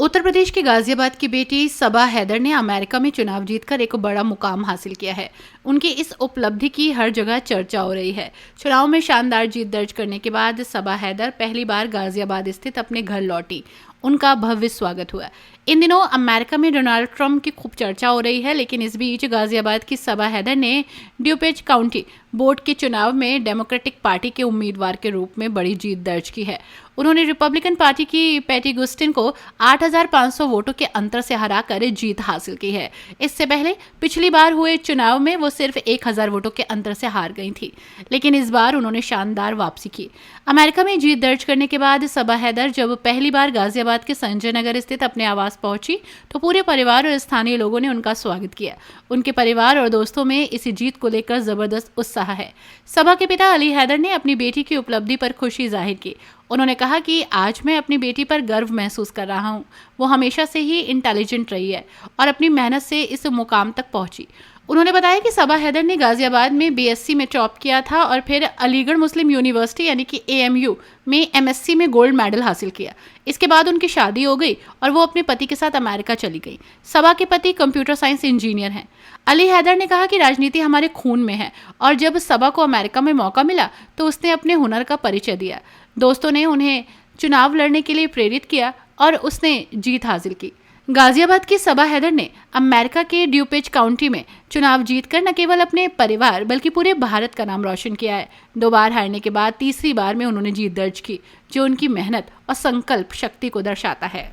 उत्तर प्रदेश के गाजियाबाद की बेटी सबा हैदर ने अमेरिका में चुनाव जीतकर एक बड़ा मुकाम हासिल किया है। उनकी इस उपलब्धि की हर जगह चर्चा हो रही है। चुनाव में शानदार जीत दर्ज करने के बाद सबा हैदर पहली बार गाजियाबाद स्थित अपने घर लौटी। उनका भव्य स्वागत हुआ। इन दिनों अमेरिका में डोनाल्ड ट्रंप की खूब चर्चा हो रही है, लेकिन इस बीच गाजियाबाद की सबा हैदर ने ड्यूपेच काउंटी बोर्ड के चुनाव में डेमोक्रेटिक पार्टी के उम्मीदवार के रूप में बड़ी जीत दर्ज की है। उन्होंने रिपब्लिकन पार्टी की पैटी गुस्टिन को 8,500 वोटों के अंतर से हराकर जीत हासिल की है। इससे पहले पिछली बार हुए चुनाव में वो सिर्फ 1,000 वोटों के अंतर से हार गई थी, लेकिन इस बार उन्होंने शानदार वापसी की। अमेरिका में जीत दर्ज करने के बाद सबा हैदर जब पहली बार गाजियाबाद के संजय नगर स्थित अपने आवास पहुंची तो पूरे परिवार और स्थानीय लोगों ने उनका स्वागत किया। उनके परिवार और दोस्तों में इस जीत को लेकर जबरदस्त उत्साह है। सबा के पिता अली हैदर ने अपनी बेटी की उपलब्धि पर खुशी जाहिर की। उन्होंने कहा कि आज मैं अपनी बेटी पर गर्व महसूस कर रहा हूं। वो हमेशा से ही इंटेलिजेंट रही है और अपनी मेहनत से इस मुकाम तक पहुंची। उन्होंने बताया कि सबा हैदर ने गाजियाबाद में बीएससी में टॉप किया था और फिर अलीगढ़ मुस्लिम यूनिवर्सिटी यानी कि एएमयू में एमएससी में गोल्ड मेडल हासिल किया। इसके बाद उनकी शादी हो गई और वो अपने पति के साथ अमेरिका चली गई। सबा के पति कंप्यूटर साइंस इंजीनियर हैं। अली हैदर ने कहा कि राजनीति हमारे खून में है और जब सबा को अमेरिका में मौका मिला तो उसने अपने हुनर का परिचय दिया। दोस्तों ने उन्हें चुनाव लड़ने के लिए प्रेरित किया और उसने जीत हासिल की। गाजियाबाद की सबा हैदर ने अमेरिका के ड्यूपेच काउंटी में चुनाव जीतकर न केवल अपने परिवार बल्कि पूरे भारत का नाम रोशन किया है। 2 बार हारने के बाद तीसरी बार में उन्होंने जीत दर्ज की, जो उनकी मेहनत और संकल्प शक्ति को दर्शाता है।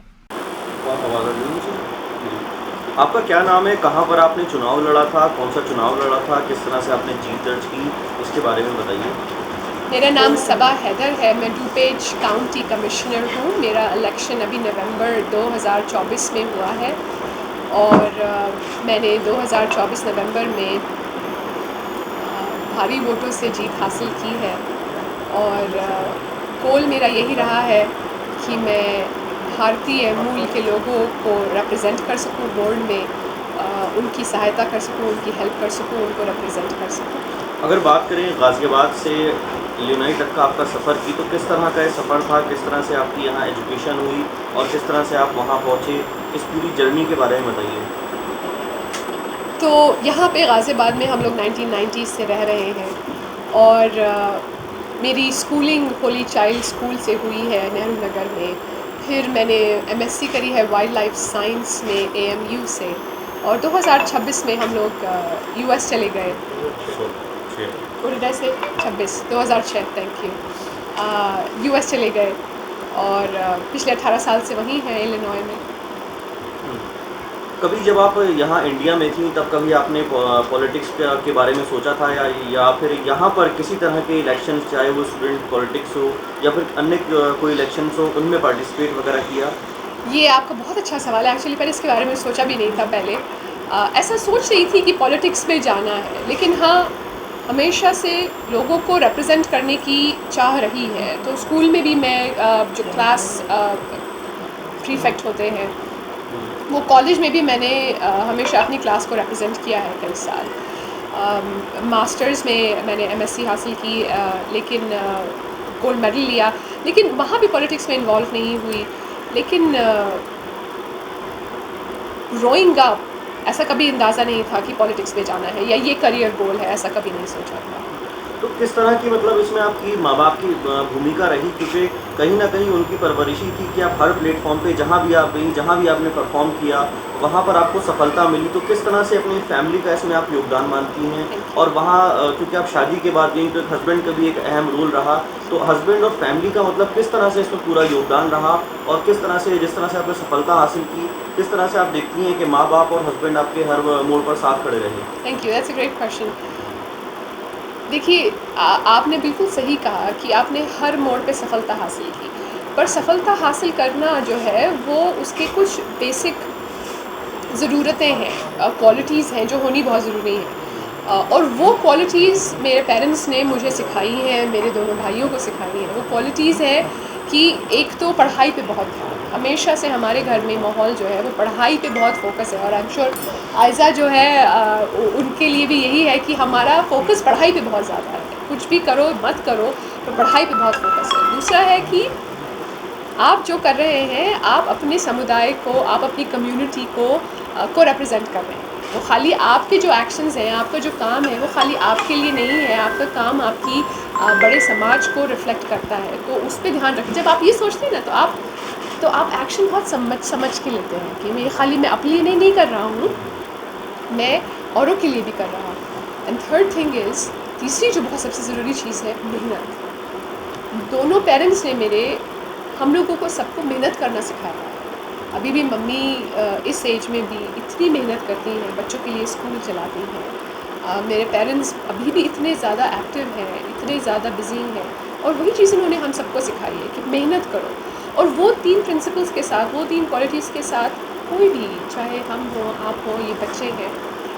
आपका क्या नाम है, कहाँ पर आपने चुनाव लड़ा था, कौन सा चुनाव लड़ा था, किस तरह से आपने जीत दर्ज की, इसके बारे में बताइए। मेरा नाम सबा हैदर है। मैं ड्यूपेच काउंटी कमिश्नर हूँ। मेरा इलेक्शन अभी नवंबर 2024 में हुआ है और मैंने 2024 नवंबर में भारी वोटों से जीत हासिल की है और गोल मेरा यही रहा है कि मैं भारतीय मूल के लोगों को रिप्रेजेंट कर सकूँ बोर्ड में, उनकी सहायता कर सकूँ, उनकी हेल्प कर सकूँ, उनको रिप्रेजेंट कर सकूँ। अगर बात करें गाजियाबाद से इलिनॉय तक का आपका सफ़र की, तो किस तरह का ये सफ़र था, किस तरह से आपकी यहाँ एजुकेशन हुई और किस तरह से आप वहाँ पहुँचे, इस पूरी जर्नी के बारे में बताइए। तो यहाँ पे गाजियाबाद में हम लोग 1990s से रह रहे हैं और मेरी स्कूलिंग होली चाइल्ड स्कूल से हुई है नेहरू नगर में। फिर मैंने एमएससी करी है वाइल्ड लाइफ साइंस में एएमयू से और 2026 में हम लोग यूएस चले गए। से 2006 थैंक यू यूएस चले गए और पिछले 18 साल से वहीं हैं इलिनॉय में। कभी जब आप यहाँ इंडिया में थी तब कभी आपने पॉलिटिक्स के बारे में सोचा था या फिर यहाँ पर किसी तरह के इलेक्शन, चाहे वो स्टूडेंट पॉलिटिक्स हो या फिर अन्य कोई इलेक्शंस हो, उनमें पार्टिसिपेट वगैरह किया? ये आपका बहुत अच्छा सवाल है। एक्चुअली मैंने इसके बारे में सोचा भी नहीं था पहले। ऐसा सोच रही थी कि पॉलिटिक्स में जाना है, लेकिन हाँ हमेशा से लोगों को रिप्रेजेंट करने की चाह रही है। तो स्कूल में भी मैं जो क्लास प्रीफेक्ट होते हैं, वो कॉलेज में भी मैंने हमेशा अपनी क्लास को रिप्रेजेंट किया है कई साल। मास्टर्स में मैंने एमएससी हासिल की, लेकिन गोल्ड मेडल लिया, लेकिन वहाँ भी पॉलिटिक्स में इन्वॉल्व नहीं हुई। लेकिन ग्रोइंग अप ऐसा कभी अंदाज़ा नहीं था कि पॉलिटिक्स में जाना है या ये करियर गोल है, ऐसा कभी नहीं सोचा था। तो किस तरह की मतलब इसमें आपकी माँ बाप की भूमिका रही, क्योंकि कहीं ना कहीं उनकी परवरिश ही थी कि आप हर प्लेटफॉर्म पे जहाँ भी आप गई, जहाँ भी आपने परफॉर्म किया, वहाँ पर आपको सफलता मिली। तो किस तरह से अपनी फैमिली का इसमें आप योगदान मानती हैं? और वहाँ क्योंकि आप शादी के बाद गई तो एक हस्बैंड का भी एक अहम रोल रहा, तो हस्बैंड और फैमिली का मतलब किस तरह से इसमें पूरा योगदान रहा और किस तरह से, जिस तरह से आपने सफलता हासिल की, किस तरह से आप देखती हैं कि माँ बाप और हस्बैंड आपके हर मोड़ पर साथ खड़े रहे? Thank you, that's a great question. देखिए, आपने बिल्कुल सही कहा कि आपने हर मोड़ पे सफलता हासिल की, पर सफलता हासिल करना जो है वो उसके कुछ बेसिक ज़रूरतें हैं, क्वालिटीज़ हैं जो होनी बहुत ज़रूरी हैं। और वो क्वालिटीज़ मेरे पेरेंट्स ने मुझे सिखाई हैं, मेरे दोनों भाइयों को सिखाई हैं। वो क्वालिटीज़ है कि एक तो पढ़ाई पे बहुत ध्यान, हमेशा से हमारे घर में माहौल जो है वो पढ़ाई पे बहुत फोकस है और आई एम श्योर आयज़ा जो है उनके लिए भी यही है कि हमारा फोकस पढ़ाई पे बहुत ज़्यादा है। कुछ भी करो मत करो, तो पढ़ाई पे बहुत फोकस है। दूसरा है कि आप जो कर रहे हैं, आप अपने समुदाय को, आप अपनी कम्युनिटी को रिप्रेजेंट कर रहे हैं। तो खाली आपके जो एक्शंस हैं, आपका जो काम है, वो खाली आपके लिए नहीं है, आपका काम आपकी बड़े समाज को रिफ्लेक्ट करता है। तो उस पर ध्यान रखें। जब आप ये सोचते हैं ना, तो आप एक्शन बहुत समझ के लेते हैं कि मैं खाली मैं अपने लिए नहीं कर रहा हूँ, मैं औरों के लिए भी कर रहा हूँ। एंड थर्ड थिंग इज़, तीसरी जो बहुत सबसे ज़रूरी चीज़ है, मेहनत। दोनों पेरेंट्स ने मेरे, हम लोगों को सबको मेहनत करना सिखाया है। अभी भी मम्मी इस एज में भी इतनी मेहनत करती हैं, बच्चों के लिए स्कूल चलाती हैं। मेरे पेरेंट्स अभी भी इतने ज़्यादा एक्टिव हैं, इतने ज़्यादा बिजी हैं, और वही चीज़ उन्होंने हम सबको सिखाई है कि मेहनत करो। और वो 3 प्रिंसिपल्स के साथ, वो 3 क्वालिटीज़ के साथ कोई भी, चाहे हम हों, आप हों, ये बच्चे हैं,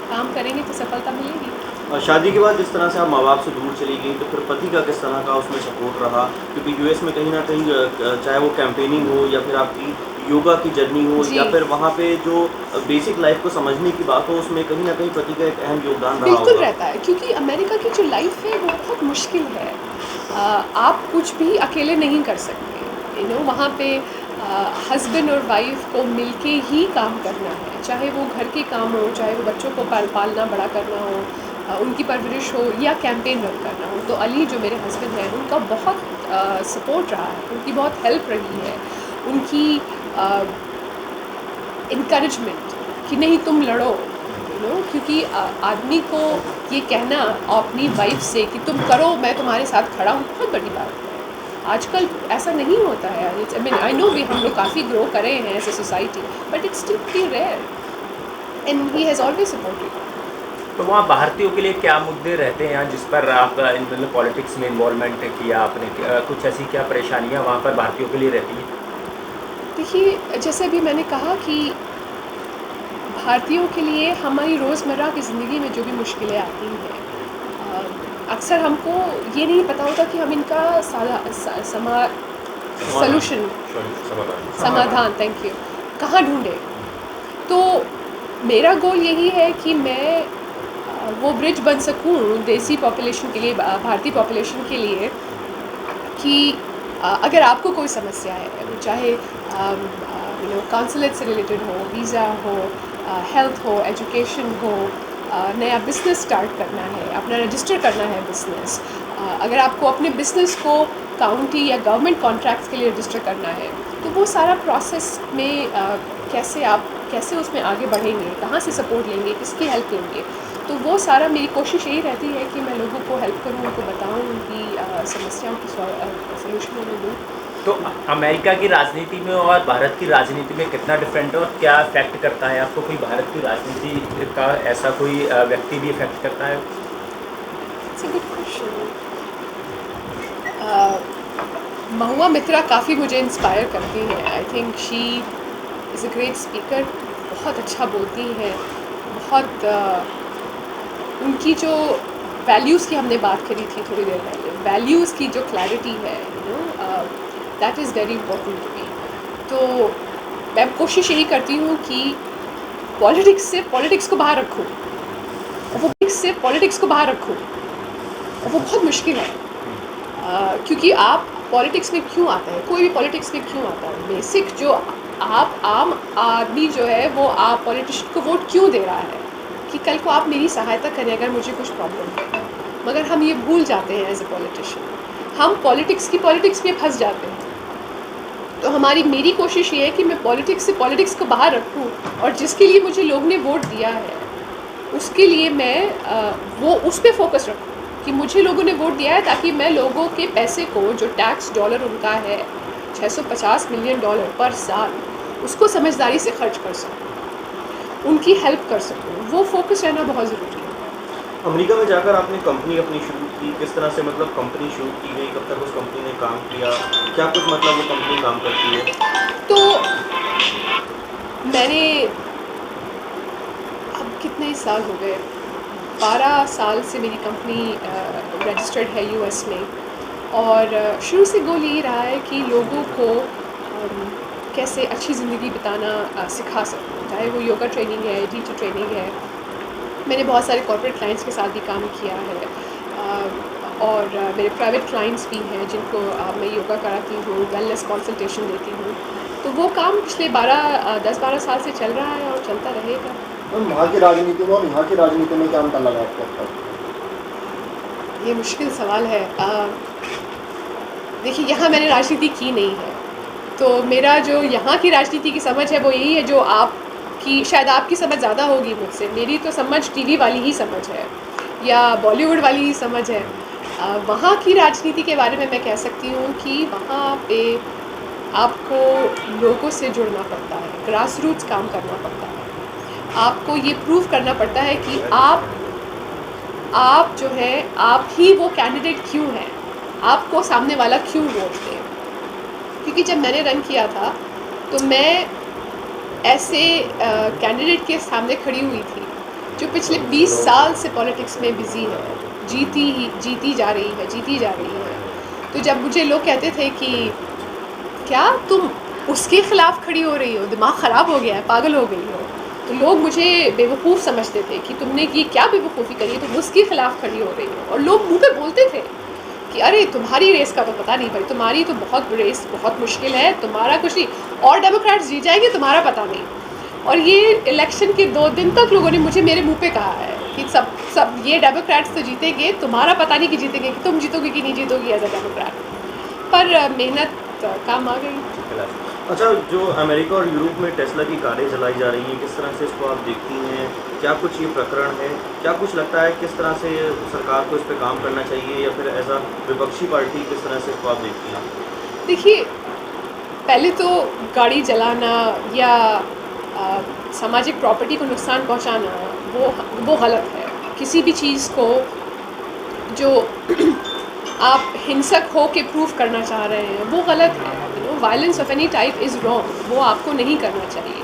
काम करेंगे तो सफलता मिलेगी। और शादी के बाद जिस तरह से आप माँ बाप से दूर चली गई, तो फिर पति का किस तरह का उसमें सपोर्ट रहा? क्योंकि यूएस में कहीं ना कहीं चाहे वो कैंपेनिंग हो या फिर आपकी योगा की जर्नी हो जी। या फिर वहाँ पे जो बेसिक लाइफ को समझने की बात हो, उसमें कहीं ना कहीं पति का एक अहम योगदान रहा बिल्कुल होगा। रहता है, क्योंकि अमेरिका की जो लाइफ है वो बहुत मुश्किल है। आप कुछ भी अकेले नहीं कर सकते। वहाँ पे हस्बैंड और वाइफ को मिलके ही काम करना है, चाहे वो घर के काम हो, चाहे वो बच्चों को पालना बड़ा करना हो, उनकी परवरिश हो, या कैंपेन रन करना हो। तो अली जो मेरे हस्बैंड हैं, उनका बहुत सपोर्ट रहा है, उनकी बहुत हेल्प रही है, उनकी इनकरेजमेंट कि नहीं तुम लड़ो, क्योंकि आदमी को ये कहना अपनी वाइफ से कि तुम करो, मैं तुम्हारे साथ खड़ा हूँ, बहुत बड़ी बात है। आजकल ऐसा नहीं होता है। आई मीन आई नो, भी हम लोग काफ़ी ग्रो करे हैं as a society, but it's still very rare, and he has always supported. तो वहाँ भारतीयों के लिए क्या मुद्दे रहते हैं जिस पर आप मतलब पॉलिटिक्स में इन्वॉल्वमेंट किया आपने, कुछ ऐसी क्या परेशानियाँ वहाँ पर भारतीयों के लिए रहती हैं? देखिए, जैसे अभी मैंने कहा कि भारतीयों के लिए हमारी रोज़मर्रा की ज़िंदगी में जो भी मुश्किलें आती हैं, अक्सर हमको ये नहीं पता होता कि हम इनका सॉल्यूशन, समाधान, थैंक यू, कहाँ ढूंढे। तो मेरा गोल यही है कि मैं वो ब्रिज बन सकूं देसी पॉपुलेशन के लिए, भारतीय पॉपुलेशन के लिए, कि अगर आपको कोई समस्या है, वो चाहे काउंसलेट से रिलेटेड हो, वीज़ा हो, हेल्थ हो, एजुकेशन हो, नया बिज़नेस स्टार्ट करना है, अपना रजिस्टर करना है बिज़नेस, अगर आपको अपने बिज़नेस को काउंटी या गवर्नमेंट कॉन्ट्रैक्ट्स के लिए रजिस्टर करना है, तो वो सारा प्रोसेस में कैसे उसमें आगे बढ़ेंगे, कहाँ से सपोर्ट लेंगे, किसकी हेल्प लेंगे। तो वो सारा मेरी कोशिश यही रहती है कि मैं लोगों को हेल्प करूँ, उनको बताऊँ, उनकी समस्याओं की सॉल्यूशन उन्हें दूँ। तो अमेरिका की राजनीति में और भारत की राजनीति में कितना डिफरेंट है और क्या इफेक्ट करता है आपको? कोई भारत की राजनीति का ऐसा कोई व्यक्ति भी इफेक्ट करता है? It's a good question. Mahua Moitra काफ़ी मुझे इंस्पायर करती हैं। I think she is a great speaker, बहुत अच्छा बोलती हैं, बहुत उनकी जो वैल्यूज़ की हमने बात करी थी थोड़ी देर पहले, वैल्यूज़ की जो क्लैरिटी है, that is very important to me. तो मैं कोशिश यही करती हूँ कि पॉलिटिक्स को बाहर रखूँ, और वो बहुत मुश्किल है। क्योंकि आप पॉलिटिक्स में क्यों आता है, कोई भी पॉलिटिक्स में क्यों आता है, बेसिक जो आप आम आदमी जो है, वो आप पॉलिटिशियन को वोट क्यों दे रहा है कि कल को आप मेरी सहायता करें अगर मुझे कुछ प्रॉब्लम है। मगर हम ये भूल जाते हैं एज ए पॉलिटिशियन, हम पॉलिटिक्स में फंस जाते हैं। तो मेरी कोशिश ये है कि मैं पॉलिटिक्स को बाहर रखूं, और जिसके लिए मुझे लोग ने वोट दिया है उसके लिए मैं वो उस पर फोकस रखूं कि मुझे लोगों ने वोट दिया है, ताकि मैं लोगों के पैसे को, जो टैक्स डॉलर उनका है $650 मिलियन पर साल, उसको समझदारी से खर्च कर सकूं, उनकी हेल्प कर सकूं। वो फोकस रहना बहुत ज़रूरी है। अमेरिका में जाकर आपने कंपनी अपनी शुरू की, किस तरह से मतलब कंपनी शुरू की गई, कब तक उस कंपनी ने काम किया, क्या कुछ मतलब वो कंपनी काम करती है? तो मैंने, अब कितने साल हो गए, 12 साल से मेरी कंपनी रजिस्टर्ड है यूएस में, और शुरू से गोल यही रहा है कि लोगों को कैसे अच्छी ज़िंदगी बिताना सिखा सकूँ, चाहे वो योगा ट्रेनिंग है, टीचर ट्रेनिंग है। मैंने बहुत सारे कॉर्पोरेट क्लाइंट्स के साथ भी काम किया है, और मेरे प्राइवेट क्लाइंट्स भी हैं जिनको मैं योगा कराती हूँ, वेलनेस कंसल्टेशन देती हूँ। तो वो काम पिछले 10-12 साल से चल रहा है और चलता रहेगा। वहाँ की राजनीति में और यहाँ की राजनीति में क्या अंतर लगा आपको? ये मुश्किल सवाल है। देखिए, यहाँ मैंने राजनीति की नहीं है, तो मेरा जो यहाँ की राजनीति की समझ है वो यही है जो आपकी, शायद आपकी समझ ज़्यादा होगी मुझसे। मेरी तो समझ टीवी वाली ही समझ है या बॉलीवुड वाली ही समझ है। वहाँ की राजनीति के बारे में मैं कह सकती हूँ कि वहाँ पे आपको लोगों से जुड़ना पड़ता है, ग्रास रूट्स काम करना पड़ता है। आपको ये प्रूव करना पड़ता है कि आप जो है, आप ही वो कैंडिडेट क्यों हैं, आपको सामने वाला क्यों वोट दे। क्योंकि जब मैंने रन किया था तो मैं ऐसे कैंडिडेट के सामने खड़ी हुई थी जो पिछले 20 साल से पॉलिटिक्स में बिज़ी है, जीती जा रही है। तो जब मुझे लोग कहते थे कि क्या तुम उसके ख़िलाफ़ खड़ी हो रही हो, दिमाग ख़राब हो गया है, पागल हो गई हो, तो लोग मुझे बेवकूफ़ समझते थे कि तुमने ये क्या बेवकूफ़ी करी है, तुम उसके ख़िलाफ़ खड़ी हो रही हो। और लोग मुँह पे बोलते थे कि अरे तुम्हारी रेस का तो पता नहीं भाई, तुम्हारी तो रेस बहुत मुश्किल है, तुम्हारा कुछ नहीं, और डेमोक्रेट्स जीत जाएंगे, तुम्हारा पता नहीं। और ये इलेक्शन के 2 दिन तक लोगों ने मुझे मेरे मुंह पे कहा है कि सब ये डेमोक्रेट्स तो जीतेंगे, तुम्हारा पता नहीं कि जीतेंगे, कि तुम जीतोगे कि नहीं जीतोगी एज अ डेमोक्रेट। पर मेहनत काम आ गई। अच्छा, जो अमेरिका और यूरोप में टेस्ला की कारें जलाई जा रही हैं, किस तरह से इसको आप देखती हैं? क्या कुछ ये प्रकरण है? क्या कुछ लगता है किस तरह से सरकार को इस पे काम करना चाहिए, या फिर एज अ विपक्षी पार्टी किस तरह से इसको आप देखती हैं? देखिए, पहले तो गाड़ी जलाना या सामाजिक प्रॉपर्टी को नुकसान पहुंचाना वो गलत है। किसी भी चीज़ को जो आप हिंसक हो के प्रूव करना चाह रहे हैं वो गलत है। Violence of any type is wrong, वो आपको नहीं करना चाहिए।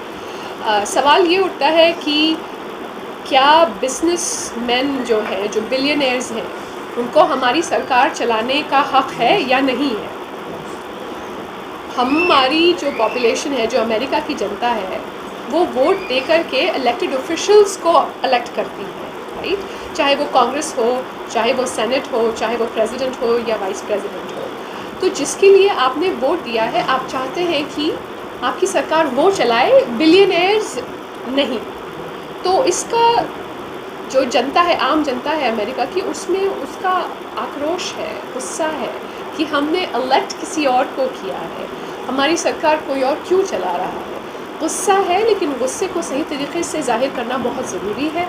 सवाल ये उठता है कि क्या बिजनेसमैन जो है, जो बिलियनर्स हैं, उनको हमारी सरकार चलाने का हक है या नहीं है। हमारी जो पॉपुलेशन है, जो अमेरिका की जनता है, वो वोट दे कर के इलेक्टेड ऑफिशियल्स को इलेक्ट करती है, राइट? चाहे वो कांग्रेस हो, चाहे वो सेनेट हो, चाहे वो प्रेसिडेंट हो या वाइस प्रेसिडेंट हो। तो जिसके लिए आपने वोट दिया है, आप चाहते हैं कि आपकी सरकार वो चलाए, बिलियनर्स नहीं। तो इसका जो जनता है, आम जनता है अमेरिका की, उसमें उसका आक्रोश है, गुस्सा है कि हमने इलेक्ट किसी और को किया है, हमारी सरकार कोई और क्यों चला रहा है। गुस्सा है, लेकिन गुस्से को सही तरीके से जाहिर करना बहुत ज़रूरी है।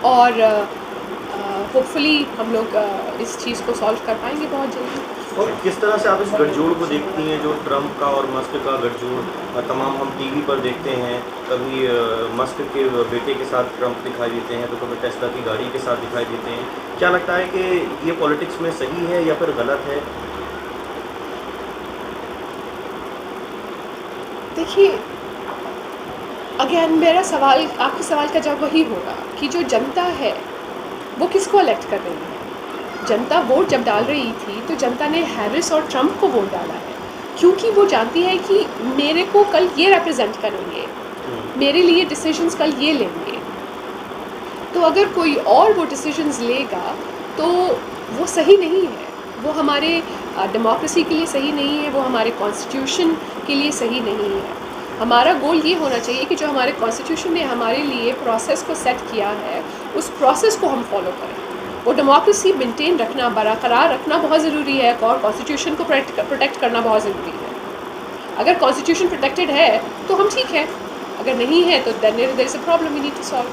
और होपफुली हम लोग इस चीज़ को सॉल्व कर पाएंगे बहुत जल्दी। और किस तरह से आप इस गठजोड़ को देखती हैं, जो ट्रंप का और मस्क का गठजोड़ तमाम हम टीवी पर देखते हैं? कभी मस्क के बेटे के साथ ट्रंप दिखाई देते हैं, तो कभी टेस्ला की गाड़ी के साथ दिखाई देते हैं। क्या लगता है कि ये पॉलिटिक्स में सही है या फिर गलत है? देखिए, अगेन मेरा सवाल, आपके सवाल का जवाब वही होगा कि जो जनता है वो किसको इलेक्ट कर रही है। जनता वोट जब डाल रही थी तो जनता ने हैरिस और ट्रंप को वोट डाला है, क्योंकि वो जानती है कि मेरे को कल ये रिप्रेजेंट करेंगे, मेरे लिए डिसीजंस कल ये लेंगे। तो अगर कोई और वो डिसीजंस लेगा तो वो सही नहीं है, वो हमारे डेमोक्रेसी के लिए सही नहीं है, वो हमारे कॉन्स्टिट्यूशन के लिए सही नहीं है। हमारा गोल ये होना चाहिए कि जो हमारे कॉन्स्टिट्यूशन ने हमारे लिए प्रोसेस को सेट किया है, उस प्रोसेस को हम फॉलो करें। वो डेमोक्रेसी मेंटेन रखना, बरकरार रखना बहुत ज़रूरी है, और कॉन्स्टिट्यूशन को प्रोटेक्ट करना बहुत ज़रूरी है। अगर कॉन्स्टिट्यूशन प्रोटेक्टेड है तो हम ठीक है, अगर नहीं है तो there is a problem we need to solve.